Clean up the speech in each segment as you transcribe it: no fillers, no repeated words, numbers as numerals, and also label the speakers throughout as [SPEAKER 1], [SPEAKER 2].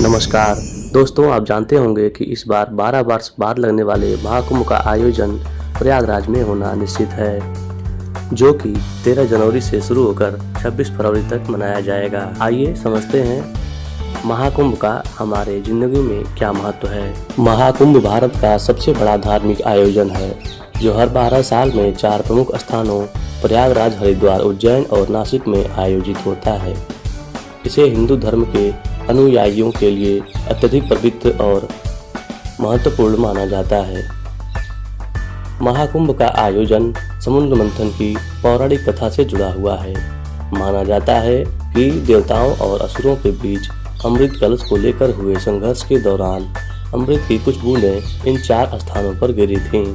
[SPEAKER 1] नमस्कार दोस्तों, आप जानते होंगे कि इस बार 12 वर्ष बाद लगने वाले महाकुंभ का आयोजन प्रयागराज में होना निश्चित है, जो कि 13 जनवरी से शुरू होकर 26 फरवरी तक मनाया जाएगा। आइए समझते हैं महाकुंभ का हमारे जिंदगी में क्या महत्व है। महाकुंभ भारत का सबसे बड़ा धार्मिक आयोजन है, जो हर 12 साल में 4 प्रमुख स्थानों प्रयागराज, हरिद्वार, उज्जैन और नासिक में आयोजित होता है। इसे हिंदू धर्म के अनुयायियों के लिए अत्यधिक पवित्र और महत्वपूर्ण माना जाता है। महाकुंभ का आयोजन समुद्र मंथन की पौराणिक कथा से जुड़ा हुआ है। माना जाता है कि देवताओं और असुरों के बीच अमृत कलश को लेकर हुए संघर्ष के दौरान अमृत की कुछ बूंदें इन 4 स्थानों पर गिरी थीं।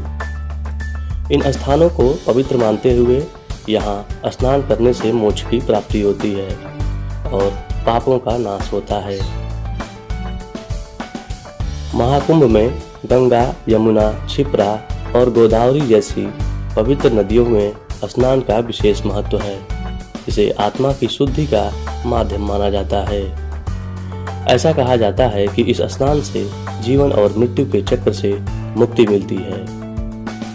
[SPEAKER 1] इन स्थानों को पवित्र मानते हुए यहाँ स्नान करने से मोक्ष की प्राप्ति होती है और पापों का नाश होता है। महाकुंभ में गंगा, यमुना, क्षिप्रा और गोदावरी जैसी पवित्र नदियों में स्नान का विशेष महत्व है। इसे आत्मा की शुद्धि का माध्यम माना जाता है। ऐसा कहा जाता है कि इस स्नान से जीवन और मृत्यु के चक्र से मुक्ति मिलती है।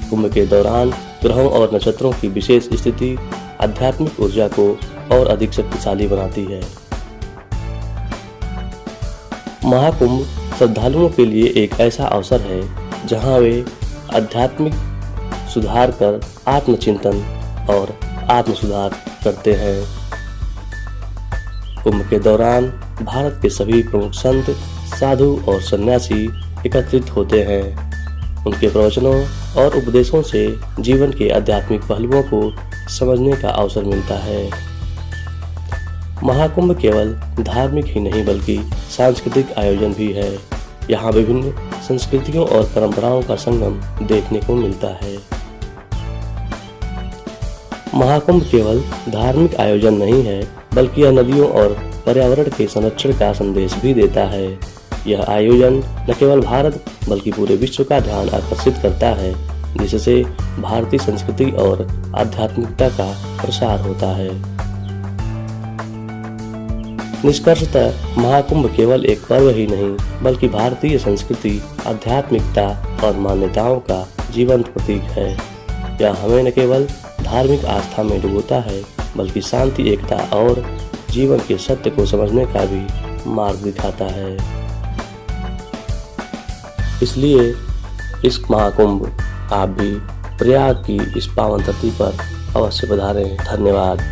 [SPEAKER 1] कुंभ के दौरान ग्रहों और नक्षत्रों की विशेष स्थिति आध्यात्मिक ऊर्जा को और अधिक शक्तिशाली बनाती है। महाकुंभ श्रद्धालुओं के लिए एक ऐसा अवसर है जहां वे आध्यात्मिक सुधार कर आत्मचिंतन और आत्म सुधार करते हैं। कुंभ के दौरान भारत के सभी प्रमुख संत, साधु और सन्यासी एकत्रित होते हैं। उनके प्रवचनों और उपदेशों से जीवन के आध्यात्मिक पहलुओं को समझने का अवसर मिलता है। महाकुंभ केवल धार्मिक ही नहीं बल्कि सांस्कृतिक आयोजन भी है। यहाँ विभिन्न संस्कृतियों और परंपराओं का संगम देखने को मिलता है। महाकुंभ केवल धार्मिक आयोजन नहीं है बल्कि यह नदियों और पर्यावरण के संरक्षण का संदेश भी देता है। यह आयोजन न केवल भारत बल्कि पूरे विश्व का ध्यान आकर्षित करता है, जिससे भारतीय संस्कृति और आध्यात्मिकता का प्रसार होता है। निष्कर्षतः महाकुंभ केवल एक पर्व ही नहीं बल्कि भारतीय संस्कृति, आध्यात्मिकता और मान्यताओं का जीवंत प्रतीक है। यह हमें न केवल धार्मिक आस्था में डुबोता है बल्कि शांति, एकता और जीवन के सत्य को समझने का भी मार्ग दिखाता है। इसलिए इस महाकुंभ आप भी प्रयाग की इस पावन धरती पर अवश्य पधारें। धन्यवाद।